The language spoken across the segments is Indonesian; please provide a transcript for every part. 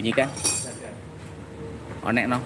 Bunyi kan? Onek no.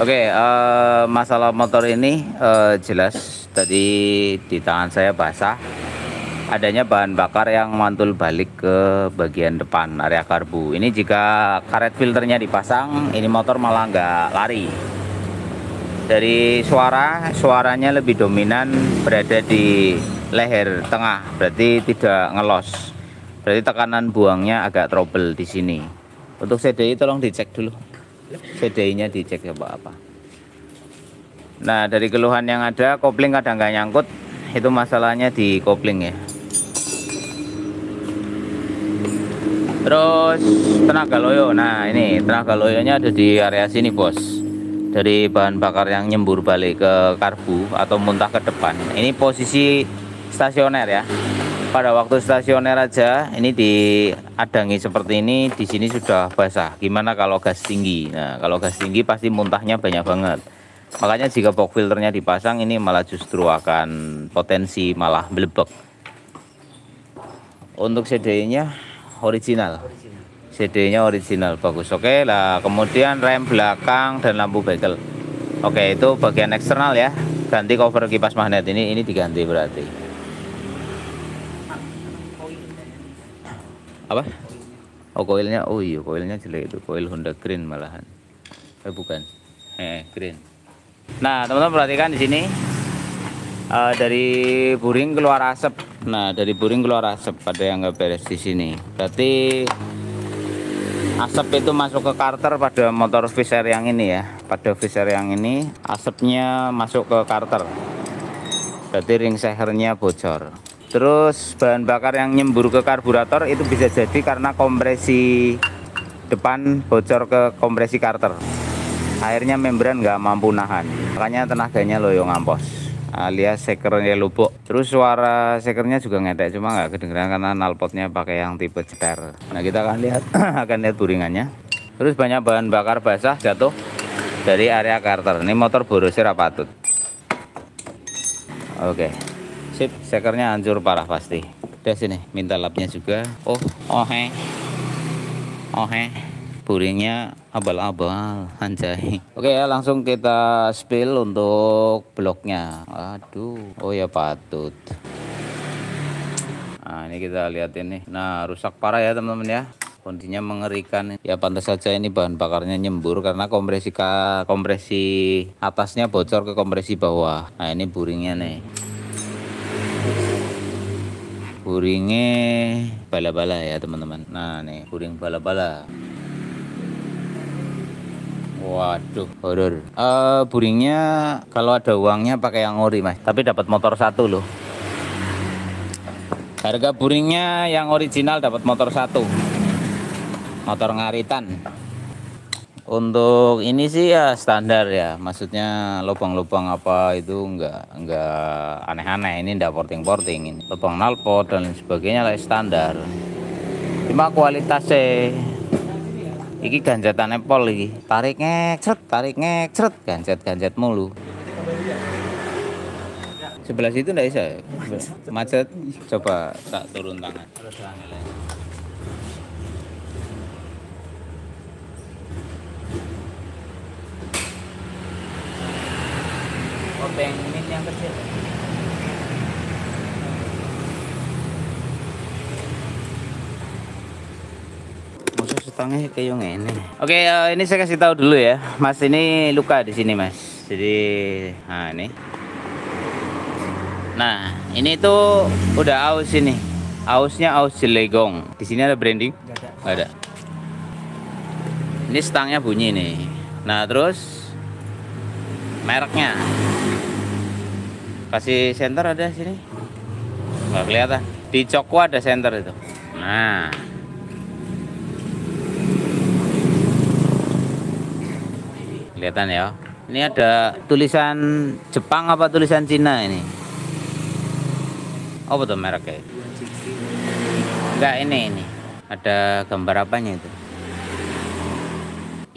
Oke, masalah motor ini jelas tadi di tangan saya basah. Adanya bahan bakar yang mantul balik ke bagian depan area karbu. Ini jika karet filternya dipasang, ini motor malah nggak lari. Dari suaranya lebih dominan berada di leher tengah, berarti tidak ngelos. Berarti tekanan buangnya agak trouble di sini. Untuk CDI tolong dicek dulu. CDI-nya dicek coba apa. Nah, dari keluhan yang ada, kopling kadang nggak nyangkut, itu masalahnya di kopling ya. Terus tenaga loyo, nah ini tenaga loyonya ada di area sini bos. Dari bahan bakar yang nyembur balik ke karbu atau muntah ke depan. Ini posisi stasioner ya. Pada waktu stasioner aja ini diadangi seperti ini, di sini sudah basah. Gimana kalau gas tinggi? Nah, kalau gas tinggi pasti muntahnya banyak banget. Makanya jika box filternya dipasang ini malah justru akan potensi malah melebek. Untuk CDI-nya original. CDI-nya original bagus. Oke lah, kemudian rem belakang dan lampu bekel. Oke, itu bagian eksternal ya. Ganti cover kipas magnet ini diganti berarti. Apa? Oh koilnya, oh iya koilnya jelek itu, koil Honda Green malahan. Bukan, Green. Nah teman-teman perhatikan di sini dari buring keluar asap. Nah dari buring keluar asap, ada yang nggak beres di sini. Berarti asap itu masuk ke karter pada motor Fisher yang ini ya. Pada Fisher yang ini asapnya masuk ke karter. Berarti ring sehernya bocor. Terus bahan bakar yang nyembur ke karburator itu bisa jadi karena kompresi depan bocor ke kompresi karter. Airnya membran nggak mampu nahan, makanya tenaganya loyo ngampos alias sekernya lubuk. Terus suara sekernya juga ngedek, cuma nggak kedengeran karena knalpotnya pakai yang tipe ceter. Nah kita akan lihat akan lihat buringannya. Terus banyak bahan bakar basah jatuh dari area karter. Ini motor borosnya rapatut. Oke. Sip, sekernya hancur parah pasti. Udah sini, minta lapnya juga. Buringnya abal-abal, anjay. Oke ya, langsung kita spill untuk bloknya. Aduh, oh ya patut. Nah, ini kita lihat ini. Nah, rusak parah ya teman-teman ya. Kondisinya mengerikan. Ya pantas saja ini bahan bakarnya nyembur karena kompresi atasnya bocor ke kompresi bawah. Nah, ini buringnya nih. Buringnya bala-bala ya teman-teman. Nah nih buring bala-bala. Waduh, horor. Buringnya kalau ada uangnya pakai yang ori mas, tapi dapat motor satu loh. Harga buringnya yang original dapat motor satu, motor ngaritan. Untuk ini sih ya standar ya, maksudnya lubang-lubang apa itu enggak aneh-aneh, ini enggak porting-porting, ini lubang knalpot dan sebagainya lah standar. Cuma kualitasnya iki ganjetannya pol iki, tarik ngecret, ganjet mulu. Sebelah situ enggak bisa, macet. Coba tak turun tangan. Obeng ini yang kecil. Musuh setengah kayak yang ini. Oke, ini saya kasih tahu dulu ya, Mas. Ini luka di sini, Mas. Jadi, nah ini. Nah, ini tuh udah aus ini. Ausnya aus Cilegon. Di sini ada branding? Nggak ada. Ini stangnya bunyi nih. Nah terus mereknya. Kasih senter ada sini? Nggak kelihatan. Di Coko ada senter itu. Nah. Kelihatan ya. Ini ada tulisan Jepang apa tulisan Cina ini? Oh betul mereknya. Enggak ini. Ada gambar apanya itu?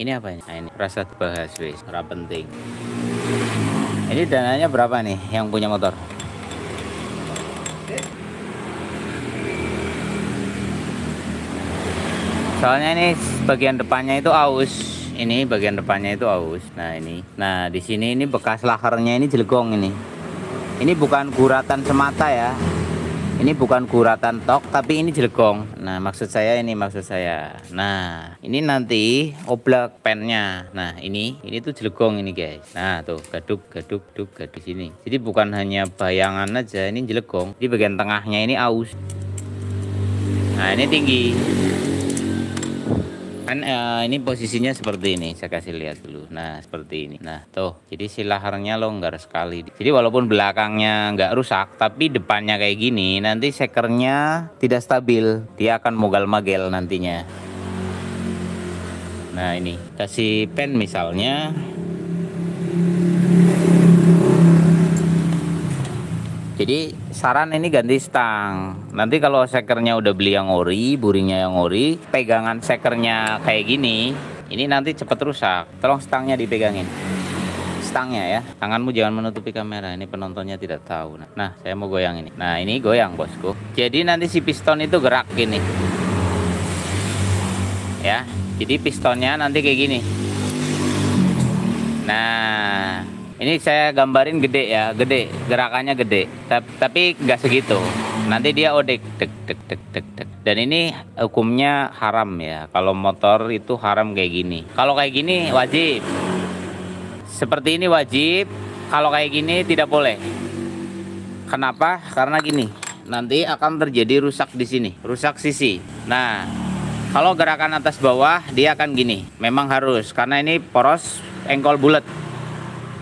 Ini apa ini? Nah, ini rasa bahas wis, ora penting. Ini dananya berapa nih yang punya motor? Soalnya ini bagian depannya itu aus. Ini bagian depannya itu aus. Nah ini. Nah di sini ini bekas laharnya ini jelegong ini. Ini bukan guratan semata ya. Ini bukan guratan tok, tapi ini jelegong. Nah maksud saya ini maksud saya. Nah ini nanti oblak pennya. Nah ini tuh jelegong ini guys. Nah tuh gaduk di sini. Jadi bukan hanya bayangan aja, ini jelegong. Di bagian tengahnya ini aus. Nah ini tinggi. Kan ini posisinya seperti ini, saya kasih lihat dulu. Nah seperti ini. Nah tuh, jadi si laharnya longgar sekali. Jadi walaupun belakangnya nggak rusak, tapi depannya kayak gini, nanti sekernya tidak stabil. Dia akan mogal-magel nantinya. Nah ini, kasih pen misalnya. Jadi saran ini ganti stang. Nanti kalau sekernya udah beli yang ori, buringnya yang ori, pegangan sekernya kayak gini, ini nanti cepet rusak. Tolong stangnya dipegangin. Stangnya ya. Tanganmu jangan menutupi kamera. Ini penontonnya tidak tahu. Nah, saya mau goyang ini. Nah, ini goyang bosku. Jadi nanti si piston itu gerak gini. Ya. Jadi pistonnya nanti kayak gini. Nah, ini saya gambarin gede ya, gede, gerakannya gede, tapi nggak segitu. Nanti dia odek, dek. Dan ini hukumnya haram ya. Kalau motor itu haram kayak gini. Kalau kayak gini wajib. Seperti ini wajib. Kalau kayak gini tidak boleh. Kenapa? Karena gini. Nanti akan terjadi rusak di sini, rusak sisi. Nah, kalau gerakan atas bawah dia akan gini. Memang harus, karena ini poros engkol bulat.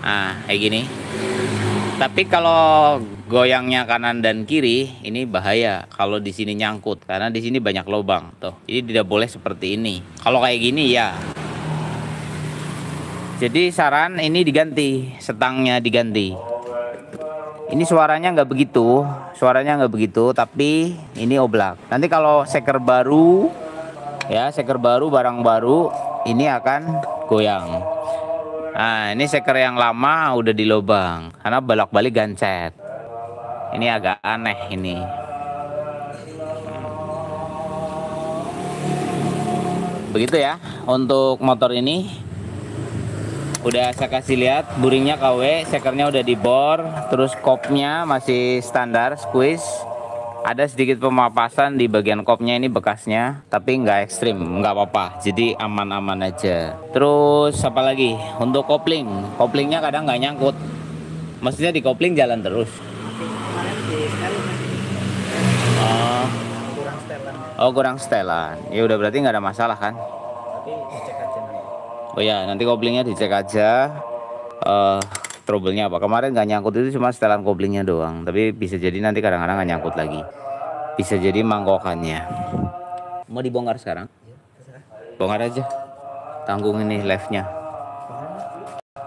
Nah, kayak gini. Tapi kalau goyangnya kanan dan kiri, ini bahaya kalau di sini nyangkut karena di sini banyak lubang tuh. Jadi tidak boleh seperti ini. Kalau kayak gini ya. Jadi saran ini diganti, setangnya diganti. Ini suaranya nggak begitu, tapi ini oblak. Nanti kalau seker baru, ya seker baru, barang baru, ini akan goyang. Nah ini seker yang lama udah di lubang karena bolak-balik gancet. Ini agak aneh ini. Begitu ya untuk motor ini. Udah saya kasih lihat buringnya KW, sekernya udah dibor, terus kopnya masih standar squeeze. Ada sedikit pemapasan di bagian kopnya ini bekasnya, tapi nggak ekstrim, nggak apa-apa, jadi aman-aman aja. Terus apa lagi? Untuk koplingnya kadang nggak nyangkut. Maksudnya di kopling jalan terus. Kurang setelan. Ya udah berarti nggak ada masalah kan? Oh ya, nanti koplingnya dicek aja. Trouble-nya apa? Kemarin nggak nyangkut itu cuma setelan koplingnya doang, tapi bisa jadi nanti kadang-kadang nggak nyangkut lagi. Bisa jadi mangkokannya. Mau dibongkar sekarang? Bongkar aja. Tanggung ini live-nya.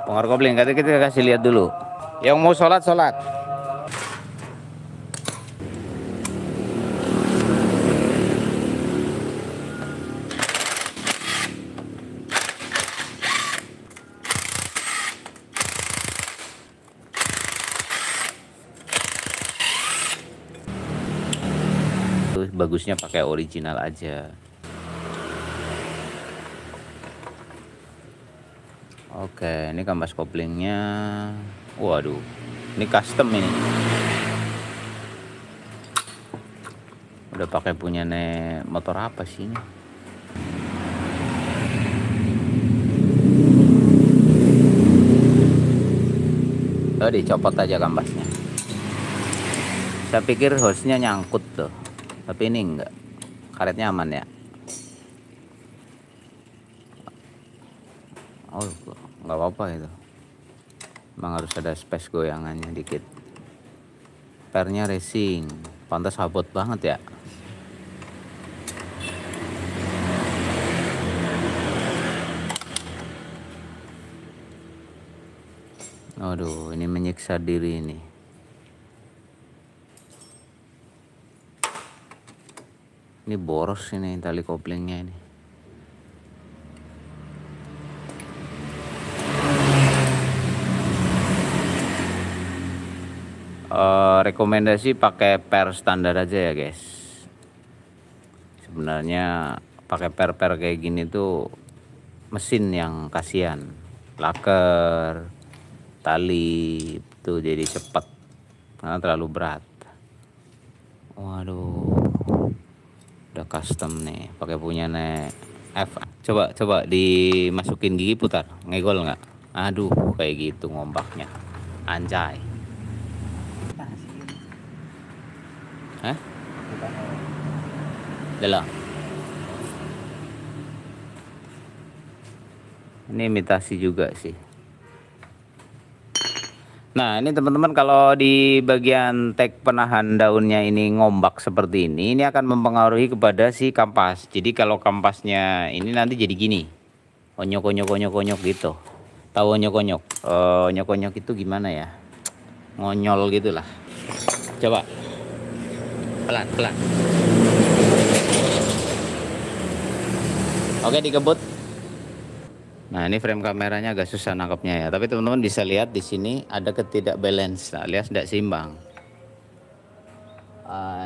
Bongkar kopling. Kita kasih lihat dulu. Yang mau sholat. Bagusnya pakai original aja. Oke, ini kampas koplingnya. Waduh, ini custom ini. Udah pakai punya motor apa sih ini? Oh, dicopot aja kampasnya. Saya pikir hostnya nyangkut tuh. Tapi ini enggak. Karetnya aman ya. Oh, nggak apa-apa itu. Emang harus ada space goyangannya dikit. Pernya racing, pantas abot banget ya. Aduh, ini menyiksa diri ini. Ini boros ini tali koplingnya ini. Rekomendasi pakai per standar aja ya guys. Sebenarnya pakai per kayak gini tuh mesin yang kasihan. Laker, tali itu jadi cepat karena terlalu berat. Waduh, udah custom nih, pakai punya nek F. Coba dimasukin gigi, putar, ngegol nggak? Aduh, kayak gitu ngombaknya, anjay. Hah? Dalam. Ini imitasi juga sih. Nah, ini teman-teman, kalau di bagian tag penahan daunnya ini ngombak seperti ini akan mempengaruhi kepada si kampas. Jadi kalau kampasnya ini nanti jadi gini, onyok gitu. Tahu onyok-onyok? Onyok-onyok itu gimana ya? Ngonyol gitulah. Coba. Pelan. Oke, dikebut. Nah, ini frame kameranya agak susah nangkapnya ya. Tapi teman-teman bisa lihat di sini ada ketidak balance, alias tidak seimbang.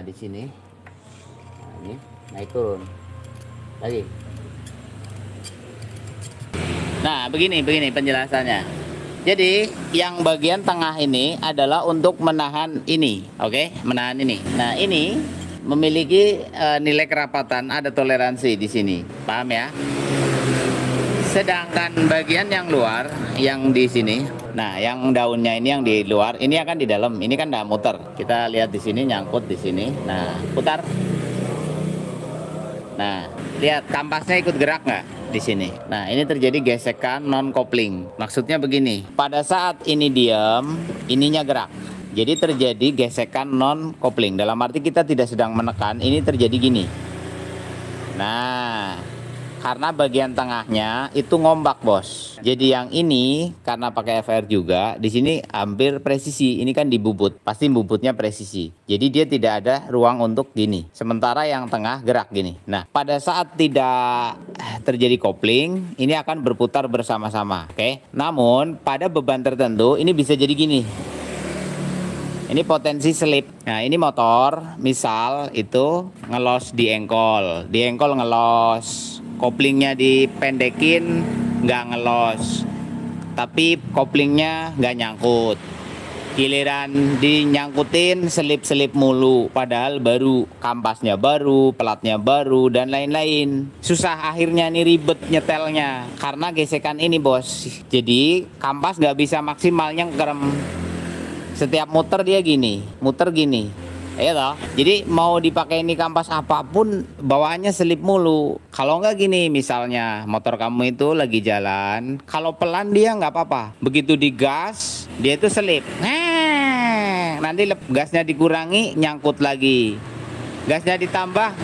Di sini. Nah, ini naik turun. Lagi. Nah, begini penjelasannya. Jadi yang bagian tengah ini adalah untuk menahan ini, oke? Menahan ini. Nah, ini memiliki nilai kerapatan, ada toleransi di sini, paham ya? Sedangkan bagian yang luar, yang di sini, nah yang daunnya ini yang di luar, ini akan di dalam. Ini kan udah muter. Kita lihat di sini, nyangkut di sini. Nah, putar. Nah, lihat kampasnya ikut gerak nggak di sini? Nah, ini terjadi gesekan non kopling. Maksudnya begini, pada saat ini diam, ininya gerak. Jadi terjadi gesekan non kopling. Dalam arti kita tidak sedang menekan, ini terjadi gini. Nah, karena bagian tengahnya itu ngombak, bos. Jadi yang ini karena pakai FR juga, di sini hampir presisi. Ini kan di bubut, pasti bubutnya presisi. Jadi dia tidak ada ruang untuk gini. Sementara yang tengah gerak gini. Nah, pada saat tidak terjadi kopling, ini akan berputar bersama-sama, oke? Namun pada beban tertentu ini bisa jadi gini. Ini potensi selip. Nah, ini motor, misal itu ngelos di engkol ngelos. Koplingnya dipendekin, nggak ngelos, tapi koplingnya nggak nyangkut. Giliran dinyangkutin selip-selip mulu, padahal baru, kampasnya baru, pelatnya baru, dan lain-lain. Susah akhirnya nih, ribet nyetelnya karena gesekan ini, bos. Jadi kampas nggak bisa maksimal nyengkrem. Setiap muter dia gini, muter gini. Iya toh. Jadi mau dipakai ini kampas apapun bawaannya selip mulu. Kalau nggak gini, misalnya motor kamu itu lagi jalan, kalau pelan dia nggak apa-apa. Begitu digas, dia itu selip. Nanti gasnya dikurangi, nyangkut lagi. Gasnya ditambah,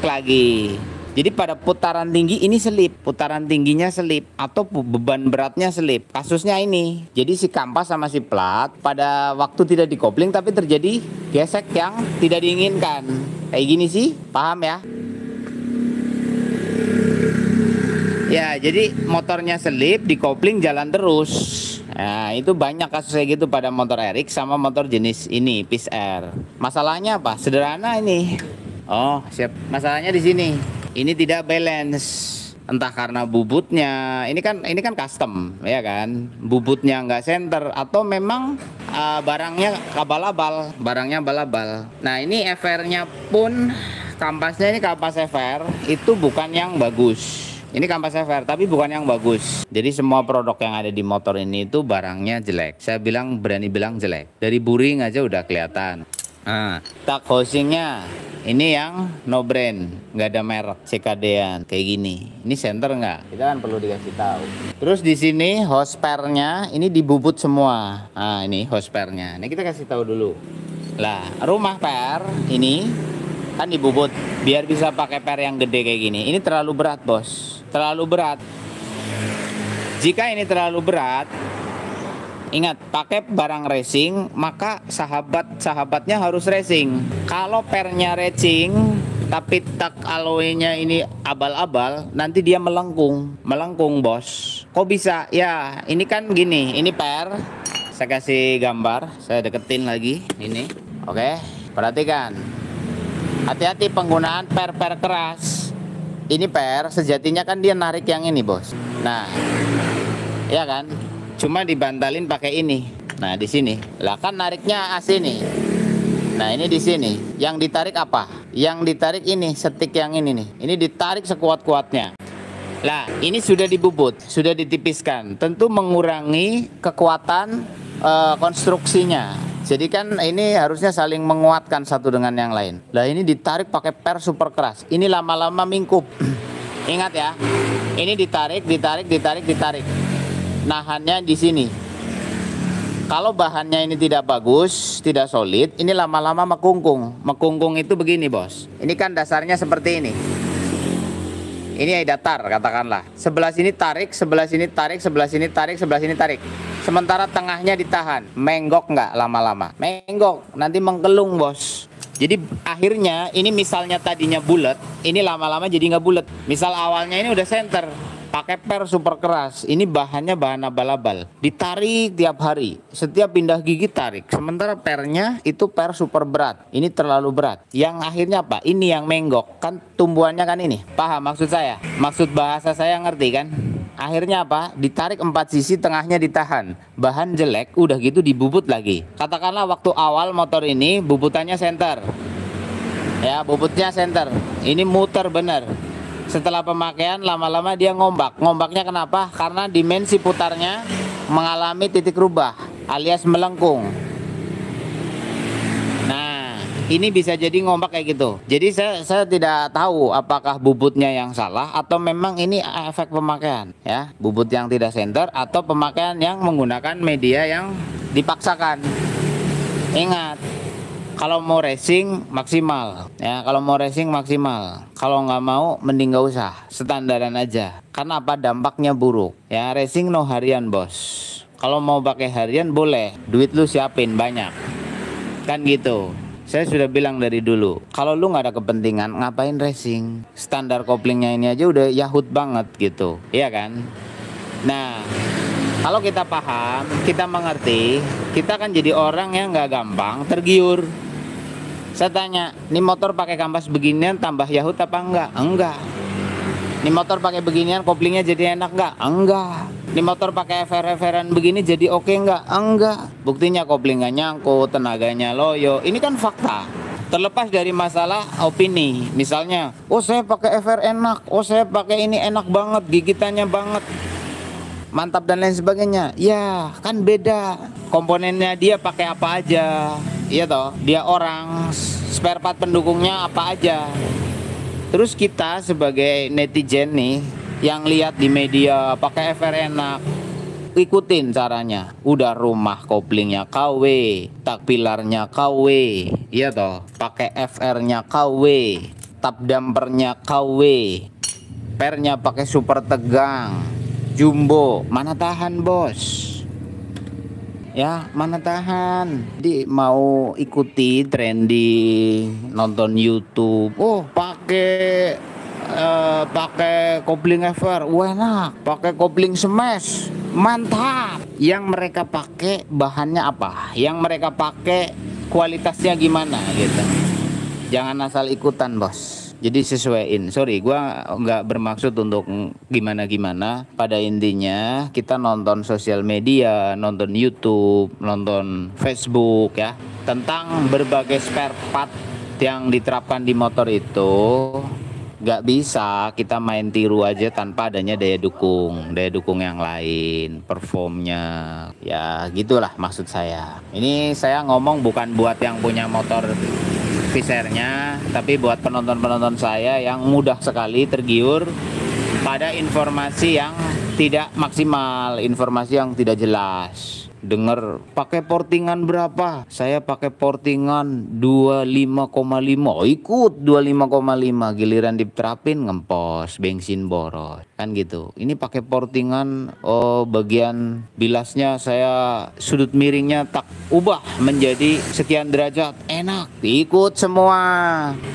lagi. Jadi pada putaran tinggi ini selip, putaran tingginya selip, atau beban beratnya selip. Kasusnya ini, jadi si kampas sama si plat pada waktu tidak dikopling tapi terjadi gesek yang tidak diinginkan. Kayak gini sih, paham ya? Ya, jadi motornya selip, dikopling jalan terus. Nah, itu banyak kasus kayak gitu pada motor RX sama motor jenis ini, Peace Air. Masalahnya apa? Sederhana ini. Oh, siap. Masalahnya di sini. Ini tidak balance, entah karena bubutnya, ini kan custom ya kan, bubutnya nggak center atau memang barangnya abal-abal, Nah, ini FR-nya pun, kampasnya ini kampas FR itu bukan yang bagus. Ini kampas FR tapi bukan yang bagus. Jadi semua produk yang ada di motor ini itu barangnya jelek. Saya berani bilang jelek. Dari buring aja udah kelihatan. Nah, tak housingnya ini yang no brand, nggak ada merek, CKD-an kayak gini. Ini center nggak? Kita kan perlu dikasih tahu. Terus di sini hose pair-nya ini dibubut semua. Nah, ini hose pair-nya. Ini kita kasih tahu dulu. Lah, rumah pair ini kan dibubut biar bisa pakai pair yang gede kayak gini. Ini terlalu berat, Bos. Terlalu berat. Jika ini terlalu berat, ingat, pakai barang racing, maka sahabat-sahabatnya harus racing. Kalau pernya racing, tapi tak alloy-nya ini abal-abal, nanti dia melengkung. Melengkung, Bos. Kok bisa? Ya, ini kan gini, ini per. Saya kasih gambar, saya deketin lagi. Ini, oke. Perhatikan. Hati-hati penggunaan per-per keras. Ini per, sejatinya kan dia narik yang ini, Bos. Nah, ya kan? Cuma dibantalin pakai ini. Nah, di sini. Lah kan nariknya AC nih. Nah, ini di sini. Yang ditarik apa? Yang ditarik ini, setik yang ini nih. Ini ditarik sekuat-kuatnya. Lah, ini sudah dibubut, sudah ditipiskan. Tentu mengurangi kekuatan konstruksinya. Jadi kan ini harusnya saling menguatkan satu dengan yang lain. Lah, ini ditarik pakai per super keras. Ini lama-lama mingkup. Ingat ya. Ini ditarik. Nahannya di sini. Kalau bahannya ini tidak bagus, tidak solid, ini lama-lama mekungkung. Mekungkung itu begini, Bos. Ini kan dasarnya seperti ini. Ini datar, katakanlah. Sebelah sini tarik, sebelah sini tarik, sebelah sini tarik, sebelah sini tarik. Sementara tengahnya ditahan. Menggok nggak lama-lama? Menggok, nanti mengkelung, Bos. Jadi akhirnya ini misalnya tadinya bulat, ini lama-lama jadi nggak bulat. Misal awalnya ini udah center, pakai per super keras. Ini bahannya bahan abal-abal. Ditarik tiap hari. Setiap pindah gigi tarik. Sementara pernya itu per super berat. Ini terlalu berat. Yang akhirnya apa? Ini yang menggok. Kan tumbuhannya kan ini. Paham maksud saya? Maksud bahasa saya ngerti kan? Akhirnya apa? Ditarik 4 sisi, tengahnya ditahan. Bahan jelek, udah gitu dibubut lagi. Katakanlah waktu awal motor ini bubutannya center. Ya, bubutnya center. Ini muter bener. Setelah pemakaian lama-lama dia ngombak. Ngombaknya kenapa? Karena dimensi putarnya mengalami titik rubah alias melengkung. Nah, ini bisa jadi ngombak kayak gitu. Jadi saya tidak tahu apakah bubutnya yang salah atau memang ini efek pemakaian ya. Bubut yang tidak center atau pemakaian yang menggunakan media yang dipaksakan. Ingat, kalau mau racing maksimal ya, kalau mau racing maksimal. Kalau nggak mau mending nggak usah, standaran aja. Karena apa? Dampaknya buruk ya. Racing no harian, Bos. Kalau mau pakai harian boleh, duit lu siapin banyak kan gitu. Saya sudah bilang dari dulu, kalau lu nggak ada kepentingan ngapain racing? Standar koplingnya ini aja udah yahut banget gitu, iya kan? Nah, kalau kita paham, kita mengerti, kita kan jadi orang yang nggak gampang tergiur. Saya tanya, nih motor pakai kampas beginian tambah yahut apa enggak? Enggak. Nih motor pakai beginian koplingnya jadi enak enggak? Enggak. Nih motor pakai FR-FRan begini jadi oke enggak? Enggak. Buktinya kopling nggak nyangkut, tenaganya loyo. Ini kan fakta. Terlepas dari masalah opini. Misalnya, oh saya pakai FR enak, oh saya pakai ini enak banget, gigitannya banget, mantap dan lain sebagainya. Ya kan beda. Komponennya dia pakai apa aja. Iya toh, dia orang, spare part pendukungnya apa aja. Terus kita sebagai netizen nih yang lihat di media pakai FR enak, ikutin caranya. Udah rumah koplingnya KW, tak pilarnya KW, iya toh, pakai FR-nya KW, tap dampernya KW, pernya pakai super tegang, jumbo, mana tahan, Bos? Ya, mana tahan. Jadi mau ikuti trending, nonton YouTube. Oh, pakai kopling FR, enak. Pakai kopling smash, mantap. Yang mereka pakai bahannya apa? Yang mereka pakai kualitasnya gimana gitu. Jangan asal ikutan, Bos. Jadi sesuaiin. Sorry, gua nggak bermaksud untuk gimana-gimana. Pada intinya kita nonton sosial media, nonton YouTube, nonton Facebook ya, tentang berbagai spare part yang diterapkan di motor itu. Nggak bisa kita main tiru aja tanpa adanya daya dukung yang lain, performnya. Ya gitulah maksud saya. Ini saya ngomong bukan buat yang punya motor Visernya, tapi buat penonton-penonton saya yang mudah sekali tergiur pada informasi yang tidak maksimal, informasi yang tidak jelas. Dengar pakai portingan berapa? Saya pakai portingan 25,5. Oh, ikut 25,5, giliran diterapin ngempos, bensin boros. Kan gitu. Ini pakai portingan, oh bagian bilasnya saya sudut miringnya tak ubah menjadi sekian derajat. Enak, ikut semua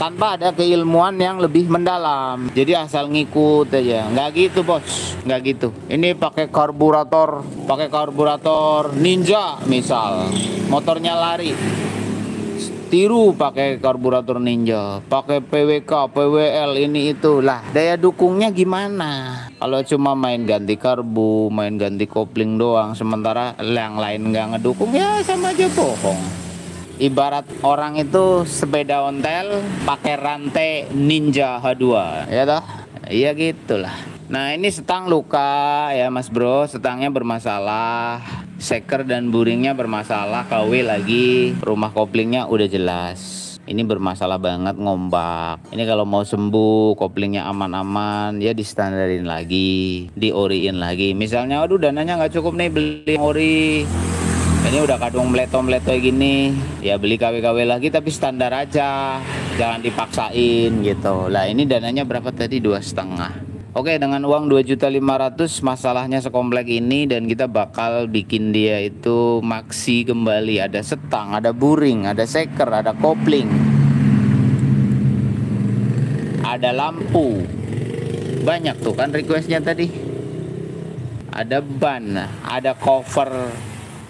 tanpa ada keilmuan yang lebih mendalam. Jadi asal ngikut aja. Nggak gitu, Bos. Nggak gitu. Ini pakai karburator Ninja misal, motornya lari, tiru pakai karburator Ninja, pakai PWK, PWL ini itu lah. Daya dukungnya gimana? Kalau cuma main ganti karbu, main ganti kopling doang, sementara yang lain nggak ngedukung, ya sama aja bohong. Ibarat orang itu sepeda ontel pakai rantai Ninja H2, ya toh? Iya gitulah. Nah ini setang luka ya Mas Bro, setangnya bermasalah, seker dan buringnya bermasalah, KW lagi, rumah koplingnya udah jelas. Ini bermasalah banget, ngombak. Ini kalau mau sembuh, koplingnya aman-aman, ya distandarin lagi, dioriin lagi. Misalnya, aduh dananya nggak cukup nih beli ori, ini udah kadung meleto-meleto gini, ya beli KW-KW lagi tapi standar aja, jangan dipaksain gitu. Lah ini dananya berapa tadi? 2,5. Oke, dengan uang 2.500.000 masalahnya sekomplek ini, dan kita bakal bikin dia itu maksi kembali. Ada setang, ada buring, ada seker, ada kopling, ada lampu. Banyak tuh kan requestnya tadi. Ada ban, ada cover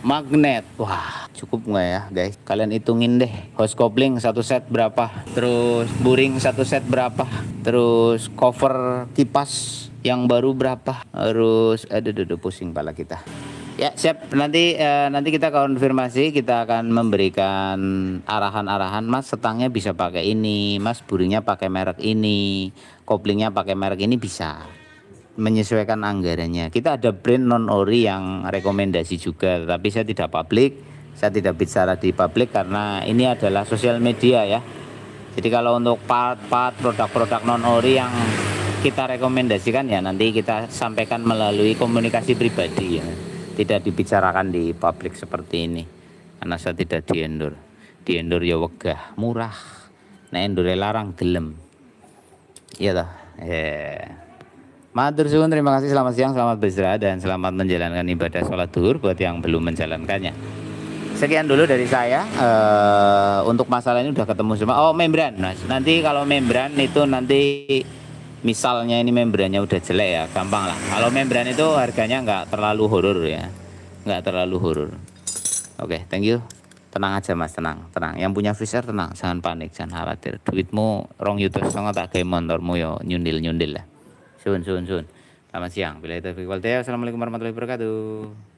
magnet. Wah, cukup nggak ya guys? Kalian hitungin deh. Hose kopling satu set berapa? Terus buring satu set berapa? Terus cover kipas yang baru berapa? Harus ada pusing pala kita. Ya siap, nanti kita konfirmasi, kita akan memberikan arahan-arahan. Mas setangnya bisa pakai ini, Mas buringnya pakai merek ini, koplingnya pakai merek ini, bisa menyesuaikan anggarannya. Kita ada brand non ori yang rekomendasi juga, tapi saya tidak publik, saya tidak bicara di publik karena ini adalah sosial media ya. Jadi kalau untuk part-part produk-produk non ori yang kita rekomendasikan ya nanti kita sampaikan melalui komunikasi pribadi ya, tidak dibicarakan di publik seperti ini karena saya tidak di-endorse ya wegah murah, nah endure larang gelem, iya toh. Matur suwun, terima kasih, selamat siang, selamat beristirahat, dan selamat menjalankan ibadah sholat duhur buat yang belum menjalankannya. Sekian dulu dari saya. Untuk masalah ini udah ketemu semua. Oh, membran, Mas. Nanti kalau membran itu nanti misalnya ini membrannya udah jelek ya, gampang lah. Kalau membran itu harganya nggak terlalu horor ya, nggak terlalu horor. Oke, thank you. Tenang aja Mas, tenang. Yang punya Viser tenang, jangan panik, jangan khawatir. Duitmu rong yutus sangat tak kayak motormu yo nyundil lah. Sun. Selamat siang. Bila itu, assalamualaikum warahmatullahi wabarakatuh.